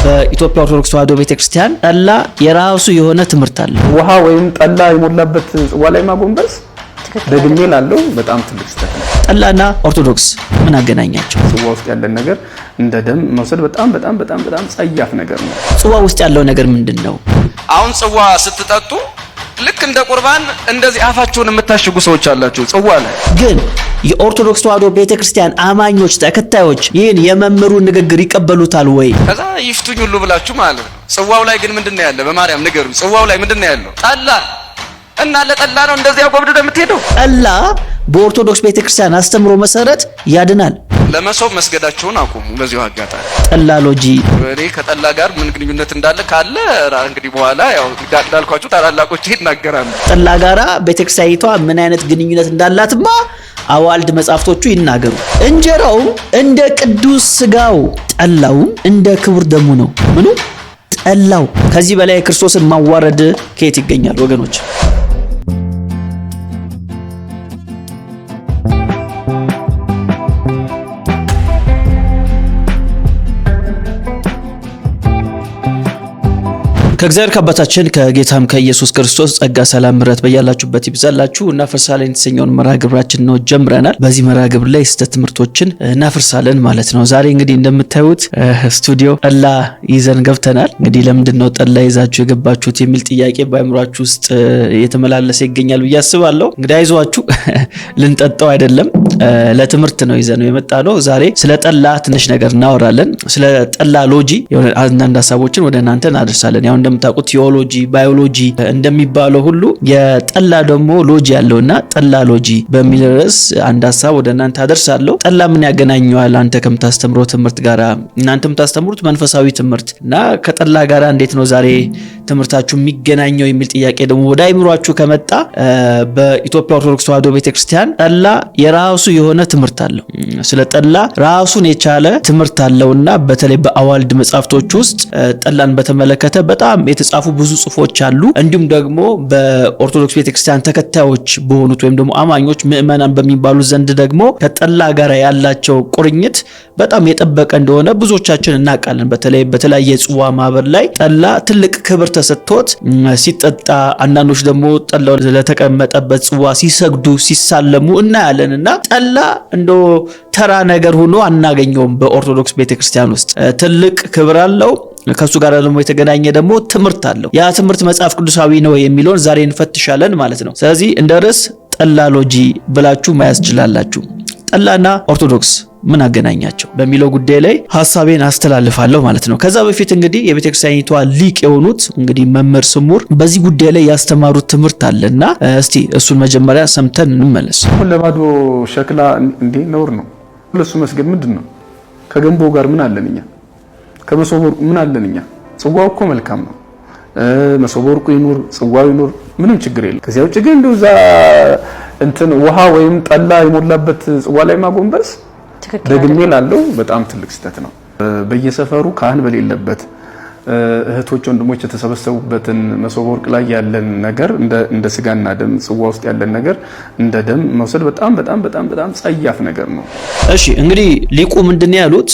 በኢትዮጵያ ኦርቶዶክስ ተዋሕዶ ቤተክርስቲያን ጠላ የራሱ የሆነ ትምህርት አለ። ውሃ ወይም ጠላ የሞላበት ጽዋ ላይ ማጎንበስ ደግሜ ላለው በጣም ትልቅ ስህተት ነው። ጠላና ኦርቶዶክስ ምን አገናኛቸው? ጽዋ ውስጥ ያለ ነገር እንደ ደም መውሰድ በጣም ጸያፍ ነገር ነው። ጽዋ ውስጥ ያለው ነገር ምንድነው? አሁን ጽዋ ስትጠጡ ልክ እንደ ቁርባን እንደዚህ አፋቸውን የምታሽጉ ሰዎች አላችሁ። ጽዋ ላይ ግን የኦርቶዶክስ ተዋሕዶ ቤተክርስቲያን አማኞች ተከታዮች ይህን የመምህሩ ንግግር ይቀበሉታል ወይ? ከዛ ይፍቱኝ ሁሉ ብላችሁ ማለት ነው። ጽዋው ላይ ግን ምንድነው ያለ? በማርያም ንገሩኝ። ጽዋው ላይ ምንድነው ያለው? ጠላ እና ለጠላ ነው እንደዚህ አጎብድዶ የምትሄደው። ጠላ በኦርቶዶክስ ቤተክርስቲያን አስተምሮ መሰረት ያድናል። ለመሶብ መስገዳቸውን አቁሙ። በዚሁ አጋጣሚ ጠላሎጂ እኔ ከጠላ ጋር ምን ግንኙነት እንዳለ ካለ እንግዲህ በኋላ ያው እንዳልኳችሁ ታላላቆች ይናገራሉ። ጠላ ጋራ ቤተክርስቲያኒቷ ምን አይነት ግንኙነት እንዳላትማ አዋልድ መጻፍቶቹ ይናገሩ። እንጀራው እንደ ቅዱስ ስጋው፣ ጠላው እንደ ክቡር ደሙ ነው። ምኑ ጠላው። ከዚህ በላይ ክርስቶስን ማዋረድ ከየት ይገኛል ወገኖች? ከእግዚአብሔር ከአባታችን ከጌታም ከኢየሱስ ክርስቶስ ጸጋ ሰላም ምሕረት በያላችሁበት ይብዛላችሁ። እናፈርሳለን የተሰኘውን መርሃ ግብራችን ነው ጀምረናል። በዚህ መርሃ ግብር ላይ ስህተት ትምህርቶችን እናፈርሳለን ማለት ነው። ዛሬ እንግዲህ እንደምታዩት ስቱዲዮ ጠላ ይዘን ገብተናል። እንግዲህ ለምንድን ነው ጠላ ይዛችሁ የገባችሁት የሚል ጥያቄ በአእምሯችሁ ውስጥ የተመላለሰ ይገኛል ብዬ አስባለሁ። እንግዲህ አይዟችሁ ልንጠጣው አይደለም፣ ለትምህርት ነው ይዘን የመጣ ነው። ዛሬ ስለ ጠላ ትንሽ ነገር እናወራለን። ስለ ጠላ ሎጂ አንዳንድ ሀሳቦችን ወደ እናንተ እናደርሳለን። ያው እንደምታውቁት ቲዮሎጂ ባዮሎጂ እንደሚባለው ሁሉ የጠላ ደግሞ ሎጂ ያለውና ጠላ ሎጂ በሚል ርዕስ አንድ ሀሳብ ወደ እናንተ አደርሳለሁ። ጠላ ምን ያገናኘዋል አንተ ከምታስተምረው ትምህርት ጋራ? እናንተ የምታስተምሩት መንፈሳዊ ትምህርት እና ከጠላ ጋራ እንዴት ነው ዛሬ ትምህርታችሁ የሚገናኘው የሚል ጥያቄ ደግሞ ወደ አይምሯችሁ ከመጣ በኢትዮጵያ ኦርቶዶክስ ተዋሕዶ ቤተክርስቲያን ጠላ የራሱ የሆነ ትምህርት አለው። ስለ ጠላ ራሱን የቻለ ትምህርት አለውና በተለይ በአዋልድ መጻፍቶች ውስጥ ጠላን በተመለከተ በጣም የተጻፉ ብዙ ጽፎች አሉ። እንዲሁም ደግሞ በኦርቶዶክስ ቤተክርስቲያን ተከታዮች በሆኑት ወይም ደግሞ አማኞች ምእመናን በሚባሉ ዘንድ ደግሞ ከጠላ ጋር ያላቸው ቁርኝት በጣም የጠበቀ እንደሆነ ብዙዎቻችን እናውቃለን። በተለይ በተለያየ ጽዋ ማህበር ላይ ጠላ ትልቅ ክብር ተሰጥቶት ሲጠጣ፣ አንዳንዶች ደግሞ ጠላው ለተቀመጠበት ጽዋ ሲሰግዱ ሲሳለሙ እናያለንና ጠላ እንደው ተራ ነገር ሆኖ አናገኘውም። በኦርቶዶክስ ቤተክርስቲያን ውስጥ ትልቅ ክብር አለው። ከሱ ጋር ደግሞ የተገናኘ ደግሞ ትምህርት አለው። ያ ትምህርት መጽሐፍ ቅዱሳዊ ነው የሚለውን ዛሬ እንፈትሻለን ማለት ነው። ስለዚህ እንደ ርዕስ ጠላሎጂ ብላችሁ መያዝ ትችላላችሁ። ጠላና ኦርቶዶክስ ምን አገናኛቸው በሚለው ጉዳይ ላይ ሐሳቤን አስተላልፋለሁ ማለት ነው። ከዛ በፊት እንግዲህ የቤተክርስቲያኒቷ ሊቅ የሆኑት እንግዲህ መምህር ስሙር በዚህ ጉዳይ ላይ ያስተማሩት ትምህርት አለና እስቲ እሱን መጀመሪያ ሰምተን እንመለስ። ለባዶ ሸክላ እንዴ ነውር ነው። ለሱ መስገድ ምንድነው? ከገንቦ ጋር ምን አለንኛ? ከመሶበ ወርቁ ምን አለንኛ? ጽዋው እኮ መልካም ነው። መሶበ ወርቁ ይኑር፣ ጽዋው ይኑር፣ ምንም ችግር የለም። ከዚያ ውጭ ግን እንደዛ ውሃ ወይም ጠላ የሞላበት ጽዋ ላይ ማጎንበስ ደግሜ ላለው በጣም ትልቅ ስህተት ነው። በየሰፈሩ ካህን በሌለበት እህቶች ወንድሞች የተሰበሰቡበትን መሶበ ወርቅ ላይ ያለን ነገር እንደ ስጋና ደም ጽዋ ውስጥ ያለን ነገር እንደ ደም መውሰድ በጣም ጸያፍ ነገር ነው። እሺ እንግዲህ ሊቁ ምንድነው ያሉት?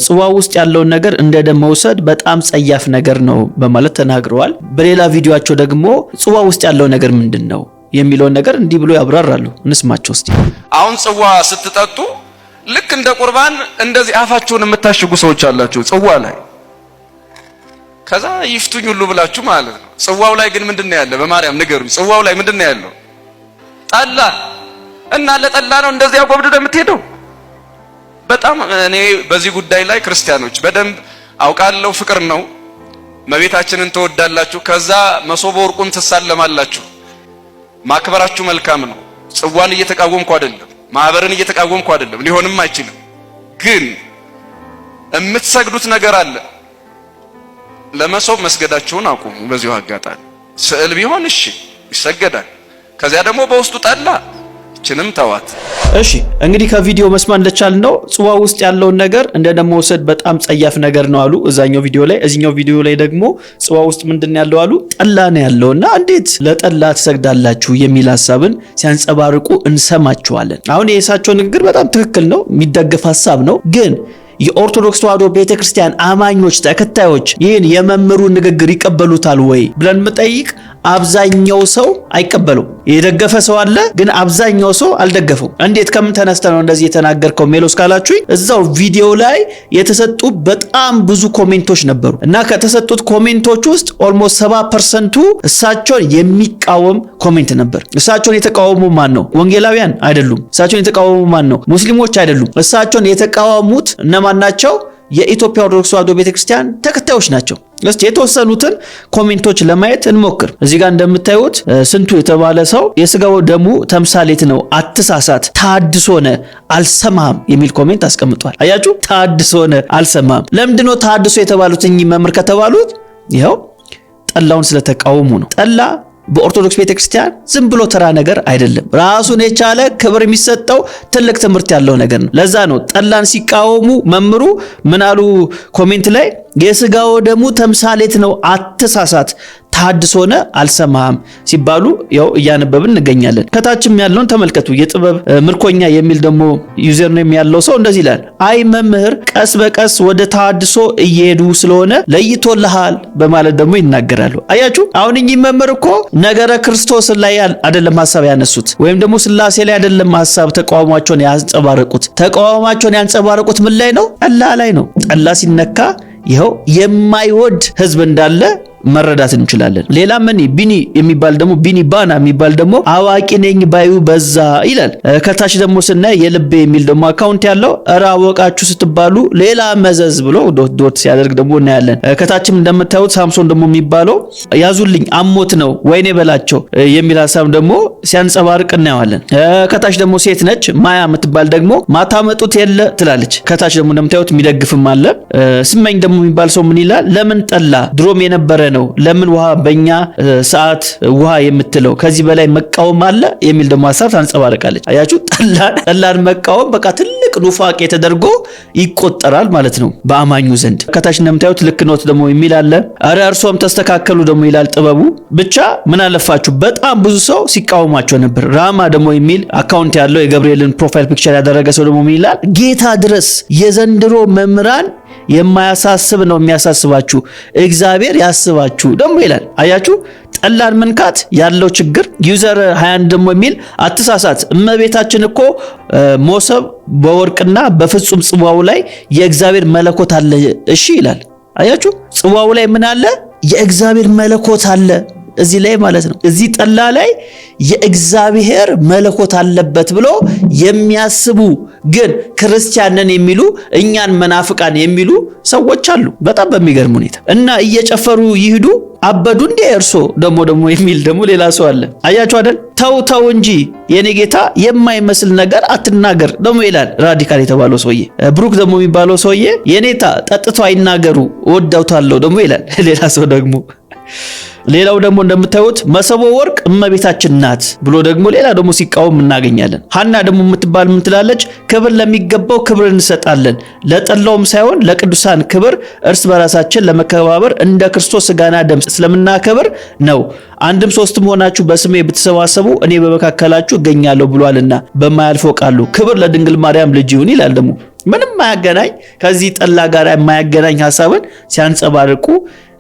ጽዋ ውስጥ ያለውን ነገር እንደ ደም መውሰድ በጣም ጸያፍ ነገር ነው በማለት ተናግረዋል። በሌላ ቪዲዮአቸው ደግሞ ጽዋ ውስጥ ያለው ነገር ምንድነው የሚለውን ነገር እንዲህ ብሎ ያብራራሉ። እንስማቸው እስቲ። አሁን ጽዋ ስትጠጡ ልክ እንደ ቁርባን እንደዚህ አፋቸውን የምታሽጉ ሰዎች አላችሁ ጽዋ ላይ። ከዛ ይፍቱኝ ሁሉ ብላችሁ ማለት ነው። ጽዋው ላይ ግን ምንድነው ያለ? በማርያም ንገሩኝ። ጽዋው ላይ ምንድነው ያለው? ጠላ እና ለጠላ ነው እንደዚህ አጎብድዶ የምትሄደው። በጣም እኔ በዚህ ጉዳይ ላይ ክርስቲያኖች በደንብ አውቃለሁ። ፍቅር ነው። መቤታችንን ትወዳላችሁ። ከዛ መሶበ ወርቁን ትሳለማላችሁ። ማክበራችሁ መልካም ነው። ጽዋን እየተቃወምኩ አይደለም፣ ማህበርን እየተቃወምኩ አይደለም። ሊሆንም አይችልም። ግን የምትሰግዱት ነገር አለ። ለመሶብ መስገዳችሁን አቁሙ። በዚሁ አጋጣሚ ስዕል ቢሆን እሺ ይሰገዳል። ከዚያ ደግሞ በውስጡ ጠላ ችንም ተዋት። እሺ እንግዲህ ከቪዲዮ መስማት እንደቻልነው ጽዋ ውስጥ ያለውን ነገር እንደ ደም መውሰድ በጣም ጸያፍ ነገር ነው አሉ እዛኛው ቪዲዮ ላይ። እዚኛው ቪዲዮ ላይ ደግሞ ጽዋ ውስጥ ምንድነው ያለው አሉ? ጠላ ነው ያለውና እንዴት ለጠላ ትሰግዳላችሁ የሚል ሐሳብን ሲያንጸባርቁ እንሰማቸዋለን። አሁን የእሳቸው ንግግር በጣም ትክክል ነው፣ የሚደገፍ ሐሳብ ነው። ግን የኦርቶዶክስ ተዋሕዶ ቤተክርስቲያን አማኞች ተከታዮች ይህን የመምህሩ ንግግር ይቀበሉታል ወይ ብለን መጠይቅ አብዛኛው ሰው አይቀበለው። የደገፈ ሰው አለ፣ ግን አብዛኛው ሰው አልደገፈው። እንዴት ከምን ተነስተ ነው እንደዚህ የተናገርከው ሜሎስ ካላችሁኝ እዛው ቪዲዮ ላይ የተሰጡ በጣም ብዙ ኮሜንቶች ነበሩ እና ከተሰጡት ኮሜንቶች ውስጥ ኦልሞስት 70% እሳቸውን የሚቃወም ኮሜንት ነበር። እሳቸውን የተቃወሙ ማን ነው? ወንጌላውያን አይደሉም። እሳቸውን የተቃወሙ ማን ነው? ሙስሊሞች አይደሉም። እሳቸውን የተቃወሙት እነማን ናቸው? የኢትዮጵያ ኦርቶዶክስ ተዋሕዶ ቤተክርስቲያን ተከታዮች ናቸው። እስቲ የተወሰኑትን ኮሜንቶች ለማየት እንሞክር። እዚህ ጋር እንደምታዩት ስንቱ የተባለ ሰው የስጋው ደሙ ተምሳሌት ነው፣ አትሳሳት፣ ታድሶነ አልሰማም የሚል ኮሜንት አስቀምጧል። አያችሁ፣ ታድሶነ አልሰማም። ለምንድነው ታድሶ የተባሉት እኚህ መምህር ከተባሉት? ይኸው ጠላውን ስለተቃወሙ ነው። ጠላ በኦርቶዶክስ ቤተክርስቲያን ዝም ብሎ ተራ ነገር አይደለም። ራሱን የቻለ ክብር የሚሰጠው ትልቅ ትምህርት ያለው ነገር ነው። ለዛ ነው ጠላን ሲቃወሙ መምህሩ ምን አሉ ኮሜንት ላይ? የስጋው ደሙ ተምሳሌት ነው፣ አትሳሳት፣ ታድሶነ አልሰማም ሲባሉ ያው እያነበብን እንገኛለን። ከታችም ያለውን ተመልከቱ። የጥበብ ምርኮኛ የሚል ደግሞ ዩዘር ኔም ያለው ሰው እንደዚህ ይላል። አይ መምህር ቀስ በቀስ ወደ ታድሶ እየሄዱ ስለሆነ ለይቶልሃል በማለት ደግሞ ይናገራሉ። አያችሁ፣ አሁን እኚህ መምህር እኮ ነገረ ክርስቶስ ላይ አይደለም ሐሳብ ያነሱት፣ ወይም ደግሞ ስላሴ ላይ አይደለም ሐሳብ ተቃውሟቸውን ያንጸባረቁት። ተቃውሟቸውን ያንጸባረቁት ምን ላይ ነው? ጠላ ላይ ነው። ጠላ ሲነካ ይኸው የማይወድ ህዝብ እንዳለ መረዳት እንችላለን። ሌላ ምን ቢኒ የሚባል ደግሞ ቢኒ ባና የሚባል ደግሞ አዋቂ ነኝ ባዩ በዛ ይላል። ከታች ደግሞ ስናይ የልብ የሚል ደግሞ አካውንት ያለው እራ አወቃችሁ ስትባሉ ሌላ መዘዝ ብሎ ዶት ሲያደርግ ደግሞ እናያለን። ከታችም እንደምታዩት ሳምሶን ደግሞ የሚባለው ያዙልኝ አሞት ነው ወይኔ በላቸው የሚል ሐሳብ ደግሞ ሲያንጸባርቅ እናያለን። ከታች ደግሞ ሴት ነች ማያ የምትባል ደግሞ ማታመጡት የለ ትላለች። ከታች ደግሞ እንደምታዩት የሚደግፍም አለ። ስመኝ ደግሞ የሚባል ሰው ምን ይላል? ለምን ጠላ ድሮም የነበረ ነው፣ ለምን ውሃ በእኛ ሰዓት ውሃ የምትለው ከዚህ በላይ መቃወም አለ የሚል ደግሞ ሐሳብ ታንጸባርቃለች። አያችሁ፣ ጠላን መቃወም በቃ ትልቅ ኑፋቄ ተደርጎ ይቆጠራል ማለት ነው በአማኙ ዘንድ። ከታች እንደምታዩት ልክ ኖት ደግሞ የሚል አለ። አረ እርሶም ተስተካከሉ ደግሞ ይላል ጥበቡ። ብቻ ምን አለፋችሁ በጣም ብዙ ሰው ሲቃወማቸው ነበር። ራማ ደግሞ የሚል አካውንት ያለው የገብርኤልን ፕሮፋይል ፒክቸር ያደረገ ሰው ደግሞ ምን ይላል? ጌታ ድረስ የዘንድሮ መምህራን የማያሳስብ ነው የሚያሳስባችሁ፣ እግዚአብሔር ያስባችሁ ደግሞ ይላል። አያችሁ፣ ጠላን መንካት ያለው ችግር። ዩዘር 21 ደግሞ የሚል አትሳሳት፣ እመቤታችን እኮ ሞሰብ በወርቅና በፍጹም ጽዋው ላይ የእግዚአብሔር መለኮት አለ እሺ ይላል። አያችሁ፣ ጽዋው ላይ ምን አለ? የእግዚአብሔር መለኮት አለ እዚህ ላይ ማለት ነው። እዚህ ጠላ ላይ የእግዚአብሔር መለኮት አለበት ብሎ የሚያስቡ ግን ክርስቲያንን የሚሉ እኛን መናፍቃን የሚሉ ሰዎች አሉ በጣም በሚገርም ሁኔታ። እና እየጨፈሩ ይሄዱ አበዱ እንደ እርሶ ደግሞ የሚል ደግሞ ሌላ ሰው አለ። አያችሁ አይደል? ተው እንጂ የኔ ጌታ የማይመስል ነገር አትናገር ደግሞ ይላል ራዲካል የተባለው ሰውዬ። ብሩክ ደግሞ የሚባለው ሰውዬ የኔታ ጠጥቶ አይናገሩ ወዳውታለው ደግሞ ይላል ሌላ ሰው ደግሞ። ሌላው ደግሞ እንደምታዩት መሰቦ ወርቅ እመቤታችን ናት ብሎ ደግሞ ሌላ ደግሞ ሲቃወም እናገኛለን። ሐና ደግሞ የምትባል ምን ትላለች? ክብር ለሚገባው ክብር እንሰጣለን፣ ለጠላውም ሳይሆን ለቅዱሳን ክብር እርስ በራሳችን ለመከባበር እንደ ክርስቶስ ሥጋና ደም ስለምናከብር ነው። አንድም ሶስትም ሆናችሁ በስሜ ብትሰባሰቡ እኔ በመካከላችሁ እገኛለሁ ብሏልና በማያልፈው ቃሉ ክብር ለድንግል ማርያም ልጅ ይሁን ይላል። ደግሞ ምንም ማያገናኝ ከዚህ ጠላ ጋር የማያገናኝ ሐሳብን ሲያንጸባርቁ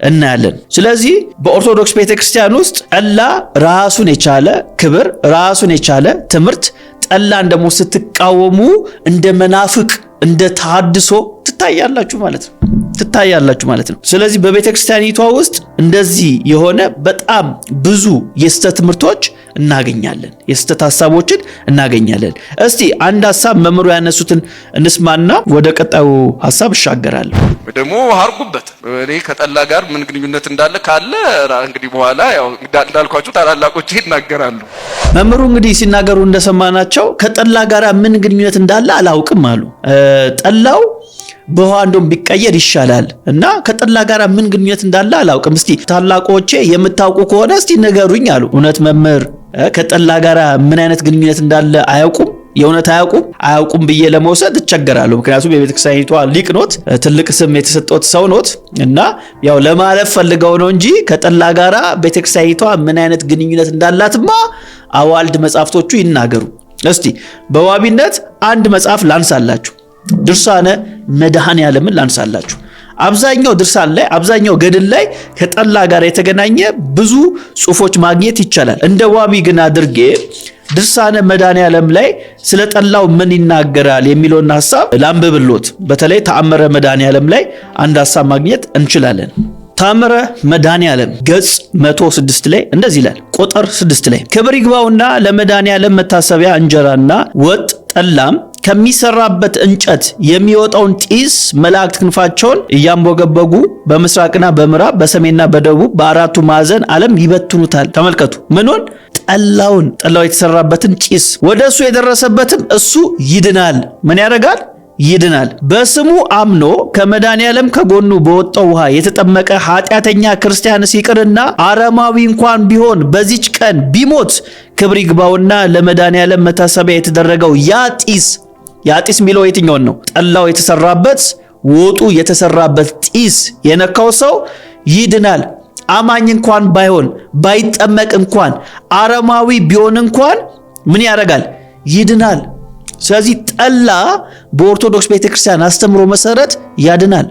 እናያለን። ስለዚህ በኦርቶዶክስ ቤተክርስቲያን ውስጥ ጠላ ራሱን የቻለ ክብር፣ ራሱን የቻለ ትምህርት፣ ጠላን ደግሞ ስትቃወሙ እንደ መናፍቅ እንደ ታድሶ ትታያላችሁ ማለት ነው። ስለዚህ በቤተክርስቲያኒቷ ውስጥ እንደዚህ የሆነ በጣም ብዙ የስተት ትምህርቶች እናገኛለን፣ የስተት ሐሳቦችን እናገኛለን። እስቲ አንድ ሐሳብ መምሩ ያነሱትን እንስማና ወደ ቀጣዩ ሐሳብ እሻገራለሁ። ደግሞ አርጉበት። እኔ ከጠላ ጋር ምን ግንኙነት እንዳለ ካለ እንግዲህ በኋላ ያው እንዳልኳችሁ ታላላቆች ይናገራሉ። መምሩ እንግዲህ ሲናገሩ እንደሰማናቸው ከጠላ ጋር ምን ግንኙነት እንዳለ አላውቅም አሉ። ጠላው በውሃ እንደውም ቢቀየር ይሻላል እና ከጠላ ጋር ምን ግንኙነት እንዳለ አላውቅም። እስቲ ታላቆቼ የምታውቁ ከሆነ እስቲ ንገሩኝ አሉ። እውነት መምህር ከጠላ ጋር ምን አይነት ግንኙነት እንዳለ አያውቁም? የእውነት አያውቁም ብዬ ለመውሰድ እቸገራለሁ። ምክንያቱም የቤተክርስቲያኒቷ ሊቅ ኖት፣ ትልቅ ስም የተሰጠውት ሰው ኖት እና ያው ለማለፍ ፈልገው ነው እንጂ ከጠላ ጋራ ቤተክርስቲያኒቷ ምን አይነት ግንኙነት እንዳላትማ አዋልድ መጻፍቶቹ ይናገሩ። እስቲ በዋቢነት አንድ መጽሐፍ ላንሳላችሁ። ድርሳነ መድኃኔዓለምን ላንሳላችሁ። አብዛኛው ድርሳን ላይ አብዛኛው ገድል ላይ ከጠላ ጋር የተገናኘ ብዙ ጽሑፎች ማግኘት ይቻላል። እንደ ዋቢ ግን አድርጌ ድርሳነ መድኃኔዓለም ላይ ስለ ጠላው ምን ይናገራል የሚለውን ሐሳብ ላንብብሎት። በተለይ ተአምረ መድኃኔዓለም ላይ አንድ ሐሳብ ማግኘት እንችላለን። ተአምረ መድኃኔዓለም ገጽ 106 ላይ እንደዚህ ይላል። ቁጥር 6 ላይ ክብር ይግባውና ለመድኃኔዓለም መታሰቢያ እንጀራና ወጥ ጠላም ከሚሰራበት እንጨት የሚወጣውን ጢስ መላእክት ክንፋቸውን እያንቦገበጉ በምስራቅና በምዕራብ በሰሜንና በደቡብ በአራቱ ማዕዘን ዓለም ይበትኑታል። ተመልከቱ። ምኑን? ጠላው የተሰራበትን ጢስ። ወደ እሱ የደረሰበትም እሱ ይድናል። ምን ያደርጋል? ይድናል። በስሙ አምኖ ከመድኃኔዓለም ከጎኑ በወጣው ውሃ የተጠመቀ ኃጢአተኛ ክርስቲያን ሲቅርና አረማዊ እንኳን ቢሆን በዚች ቀን ቢሞት ክብር ይግባውና ለመድኃኔዓለም መታሰቢያ የተደረገው ያ ጢስ የሚለው የትኛውን ነው? ጠላው የተሰራበት ወጡ የተሰራበት ጢስ የነካው ሰው ይድናል። አማኝ እንኳን ባይሆን ባይጠመቅ እንኳን አረማዊ ቢሆን እንኳን ምን ያደርጋል? ይድናል። ስለዚህ ጠላ በኦርቶዶክስ ቤተክርስቲያን አስተምሮ መሰረት ያድናል።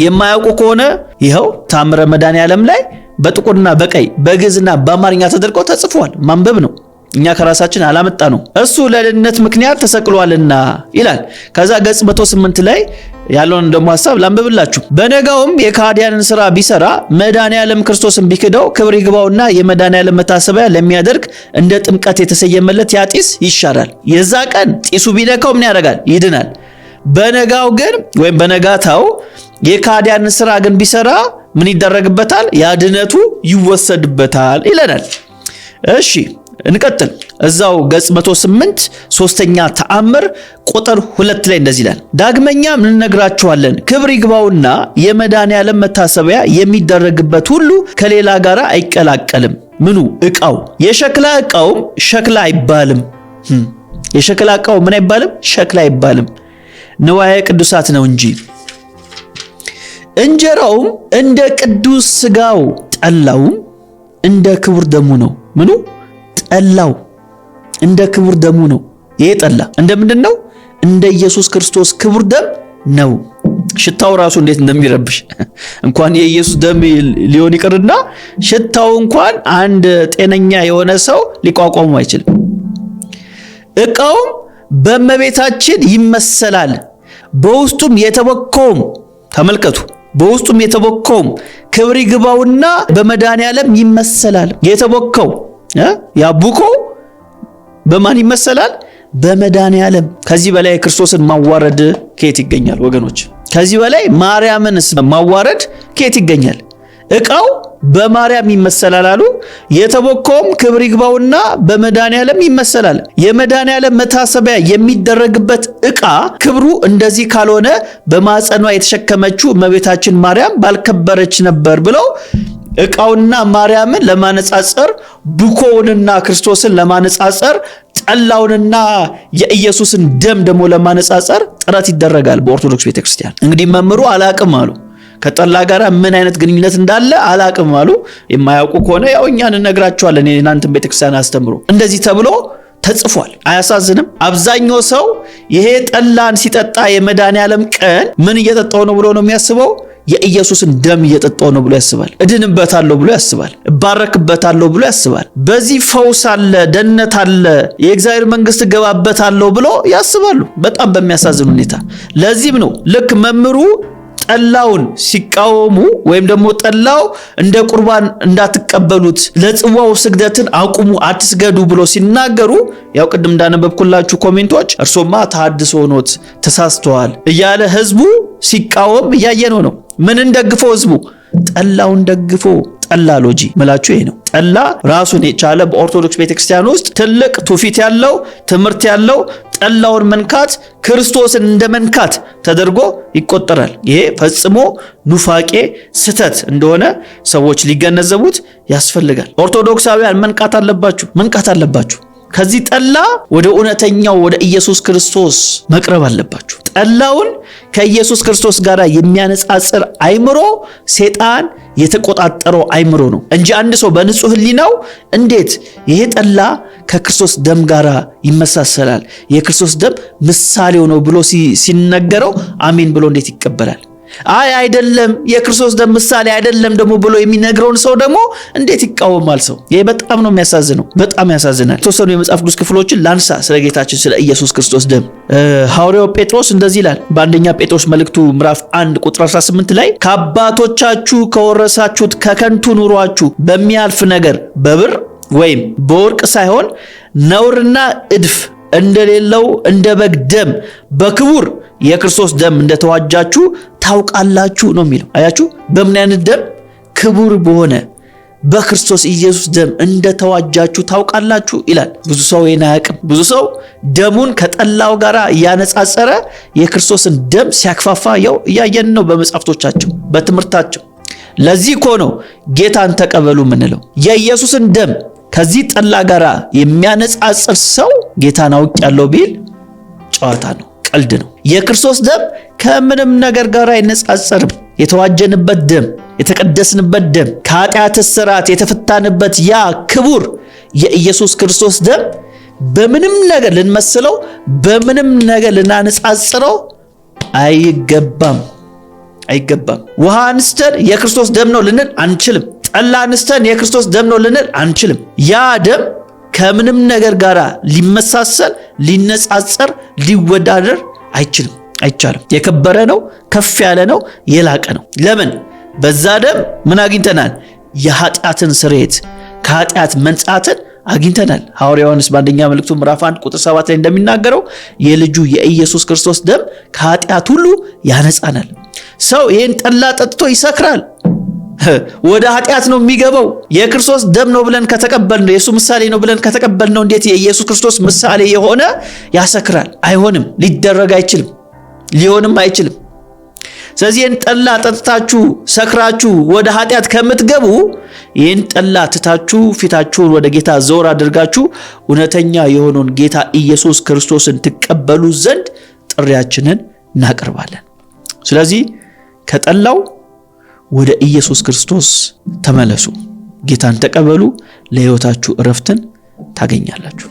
የማያውቁ ከሆነ ይኸው ተአምረ መድኃኔዓለም ላይ በጥቁርና በቀይ በግዕዝና በአማርኛ ተደርጎ ተጽፏል። ማንበብ ነው። እኛ ከራሳችን አላመጣ ነው። እሱ ለድነት ምክንያት ተሰቅሏልና ይላል። ከዛ ገጽ 108 ላይ ያለውን ደሞ ሐሳብ ላንብብላችሁ። በነጋውም የካህዲያንን ሥራ ቢሰራ መድኃኔዓለም ክርስቶስን ቢክደው ክብር ይግባውና የመድኃኔዓለም መታሰቢያ ለሚያደርግ እንደ ጥምቀት የተሰየመለት ያ ጢስ ይሻራል። የዛ ቀን ጢሱ ቢነካው ምን ያደርጋል? ይድናል። በነጋው ግን ወይም በነጋታው የካህዲያንን ሥራ ግን ቢሰራ ምን ይደረግበታል? ያድነቱ ይወሰድበታል ይለናል። እሺ እንቀጥል። እዛው ገጽ 108 ሶስተኛ ተአምር ቁጥር 2 ላይ እንደዚህ ይላል። ዳግመኛ ምን ነግራችኋለን? ክብር ይግባውና የመድኃኔዓለም መታሰቢያ የሚደረግበት ሁሉ ከሌላ ጋር አይቀላቀልም። ምኑ? ዕቃው። የሸክላ ዕቃውም ሸክላ አይባልም። የሸክላ ዕቃው ምን አይባልም? ሸክላ አይባልም፣ ንዋየ ቅዱሳት ነው እንጂ። እንጀራውም እንደ ቅዱስ ሥጋው፣ ጠላውም እንደ ክቡር ደሙ ነው። ምኑ? ጠላው እንደ ክቡር ደሙ ነው። ይሄ ጠላ እንደምንድን ነው? እንደ ኢየሱስ ክርስቶስ ክቡር ደም ነው። ሽታው ራሱ እንዴት እንደሚረብሽ እንኳን የኢየሱስ ደም ሊሆን ይቅርና ሽታው እንኳን አንድ ጤነኛ የሆነ ሰው ሊቋቋሙ አይችልም። ዕቃውም በእመቤታችን ይመሰላል፣ በውስጡም የተቦካውም ተመልከቱ፣ በውስጡም የተቦካውም ክብር ይግባውና በመድኃኔዓለም ይመሰላል። የተቦካው ያቡኮ በማን ይመሰላል? በመድኃኔዓለም። ከዚህ በላይ ክርስቶስን ማዋረድ ከየት ይገኛል ወገኖች? ከዚህ በላይ ማርያምንስ ማዋረድ ከየት ይገኛል? ዕቃው በማርያም ይመሰላል አሉ። የተቦካውም ክብር ይግባውና በመድኃኔዓለም ይመሰላል። የመድኃኔዓለም መታሰቢያ የሚደረግበት ዕቃ ክብሩ እንደዚህ ካልሆነ በማጸኗ የተሸከመችው እመቤታችን ማርያም ባልከበረች ነበር ብለው ዕቃውና ማርያምን ለማነጻጸር፣ ቡኮውንና ክርስቶስን ለማነጻጸር፣ ጠላውንና የኢየሱስን ደም ደግሞ ለማነጻጸር ጥረት ይደረጋል በኦርቶዶክስ ቤተክርስቲያን። እንግዲህ መምህሩ አላቅም አሉ። ከጠላ ጋር ምን አይነት ግንኙነት እንዳለ አላቅም አሉ። የማያውቁ ከሆነ ያው እኛን እነግራቸዋለን። የእናንተን ቤተክርስቲያን አስተምሮ እንደዚህ ተብሎ ተጽፏል። አያሳዝንም? አብዛኛው ሰው ይሄ ጠላን ሲጠጣ የመድኃኔዓለም ቀን ምን እየጠጣው ነው ብሎ ነው የሚያስበው? የኢየሱስን ደም እየጠጣው ነው ብሎ ያስባል። እድንበታለሁ ብሎ ያስባል። እባረክበታለሁ ብሎ ያስባል። በዚህ ፈውስ አለ፣ ደህንነት አለ፣ የእግዚአብሔር መንግስት ገባበታለሁ ብሎ ያስባሉ። በጣም በሚያሳዝን ሁኔታ። ለዚህም ነው ልክ መምህሩ ጠላውን ሲቃወሙ ወይም ደግሞ ጠላው እንደ ቁርባን እንዳትቀበሉት ለጽዋው ስግደትን አቁሙ አትስገዱ ብሎ ሲናገሩ ያው ቅድም እንዳነበብኩላችሁ ኮሜንቶች እርሶማ ተሐድሶ ሆኖት ተሳስተዋል እያለ ህዝቡ ሲቃወም እያየነው ነው። ምንን ደግፎ ህዝቡ? ጠላውን ደግፎ። ጠላ ሎጂ መላችሁ ይሄ ነው። ጠላ ራሱን የቻለ በኦርቶዶክስ ቤተክርስቲያን ውስጥ ትልቅ ትውፊት ያለው ትምህርት ያለው ጠላውን መንካት ክርስቶስን እንደ መንካት ተደርጎ ይቆጠራል። ይሄ ፈጽሞ ኑፋቄ ስተት እንደሆነ ሰዎች ሊገነዘቡት ያስፈልጋል። ኦርቶዶክሳውያን መንቃት አለባችሁ። ከዚህ ጠላ ወደ እውነተኛው ወደ ኢየሱስ ክርስቶስ መቅረብ አለባችሁ። ጠላውን ከኢየሱስ ክርስቶስ ጋር የሚያነጻጽር አይምሮ ሰይጣን የተቆጣጠረው አይምሮ ነው እንጂ አንድ ሰው በንጹህ ሕሊናው እንዴት ይሄ ጠላ ከክርስቶስ ደም ጋር ይመሳሰላል የክርስቶስ ደም ምሳሌው ነው ብሎ ሲነገረው አሜን ብሎ እንዴት ይቀበላል? አይ አይደለም የክርስቶስ ደም ምሳሌ አይደለም ደግሞ ብሎ የሚነግረውን ሰው ደግሞ እንዴት ይቃወማል ሰው? ይሄ በጣም ነው የሚያሳዝነው፣ በጣም ያሳዝናል። ተወሰኑ የመጽሐፍ ቅዱስ ክፍሎችን ላንሳ ስለ ጌታችን ስለ ኢየሱስ ክርስቶስ ደም። ሐዋርያው ጴጥሮስ እንደዚህ ይላል በአንደኛ ጴጥሮስ መልእክቱ ምዕራፍ 1 ቁጥር 18 ላይ ከአባቶቻችሁ ከወረሳችሁት ከከንቱ ኑሯችሁ በሚያልፍ ነገር በብር ወይም በወርቅ ሳይሆን ነውርና እድፍ እንደሌለው እንደ በግ ደም በክቡር የክርስቶስ ደም እንደተዋጃችሁ ታውቃላችሁ ነው የሚለው። አያችሁ በምን አይነት ደም? ክቡር በሆነ በክርስቶስ ኢየሱስ ደም እንደተዋጃችሁ ታውቃላችሁ ይላል። ብዙ ሰው ይሄን አያውቅም። ብዙ ሰው ደሙን ከጠላው ጋር ያነጻጸረ የክርስቶስን ደም ሲያክፋፋ ያው እያየን ነው በመጻፍቶቻቸው በትምህርታቸው። ለዚህ እኮ ነው ጌታን ተቀበሉ ምንለው። የኢየሱስን ደም ከዚህ ጠላ ጋር የሚያነጻጽር ሰው ጌታን አውቄያለሁ ቢል ጨዋታ ነው፣ ቀልድ ነው። የክርስቶስ ደም ከምንም ነገር ጋር አይነጻጸርም። የተዋጀንበት ደም፣ የተቀደስንበት ደም፣ ከኃጢአት እስራት የተፈታንበት ያ ክቡር የኢየሱስ ክርስቶስ ደም በምንም ነገር ልንመስለው፣ በምንም ነገር ልናነጻጽረው አይገባም። ውሃ አንስተን የክርስቶስ ደም ነው ልንል አንችልም። ጠላ አንስተን የክርስቶስ ደም ነው ልንል አንችልም። ያ ደም ከምንም ነገር ጋር ሊመሳሰል፣ ሊነጻጸር፣ ሊወዳደር አይቻልም። የከበረ ነው፣ ከፍ ያለ ነው፣ የላቀ ነው። ለምን? በዛ ደም ምን አግኝተናል? የኃጢአትን ስርየት፣ ከኃጢአት መንጻትን አግኝተናል። ሐዋርያው ዮሐንስ በአንደኛ መልእክቱ ምዕራፍ 1 ቁጥር 7 ላይ እንደሚናገረው የልጁ የኢየሱስ ክርስቶስ ደም ከኃጢአት ሁሉ ያነጻናል። ሰው ይሄን ጠላ ጠጥቶ ይሰክራል፣ ወደ ኃጢአት ነው የሚገባው። የክርስቶስ ደም ነው ብለን ከተቀበልነው፣ የሱ ምሳሌ ነው ብለን ከተቀበልነው እንዴት የኢየሱስ ክርስቶስ ምሳሌ የሆነ ያሰክራል? አይሆንም፣ ሊደረግ አይችልም፣ ሊሆንም አይችልም። ስለዚህ ይህን ጠላ ጠጥታችሁ ሰክራችሁ ወደ ኃጢአት ከምትገቡ ይህን ጠላ ትታችሁ ፊታችሁን ወደ ጌታ ዘወር አድርጋችሁ እውነተኛ የሆነውን ጌታ ኢየሱስ ክርስቶስን ትቀበሉ ዘንድ ጥሪያችንን እናቀርባለን። ስለዚህ ከጠላው ወደ ኢየሱስ ክርስቶስ ተመለሱ፣ ጌታን ተቀበሉ፣ ለሕይወታችሁ ዕረፍትን ታገኛላችሁ።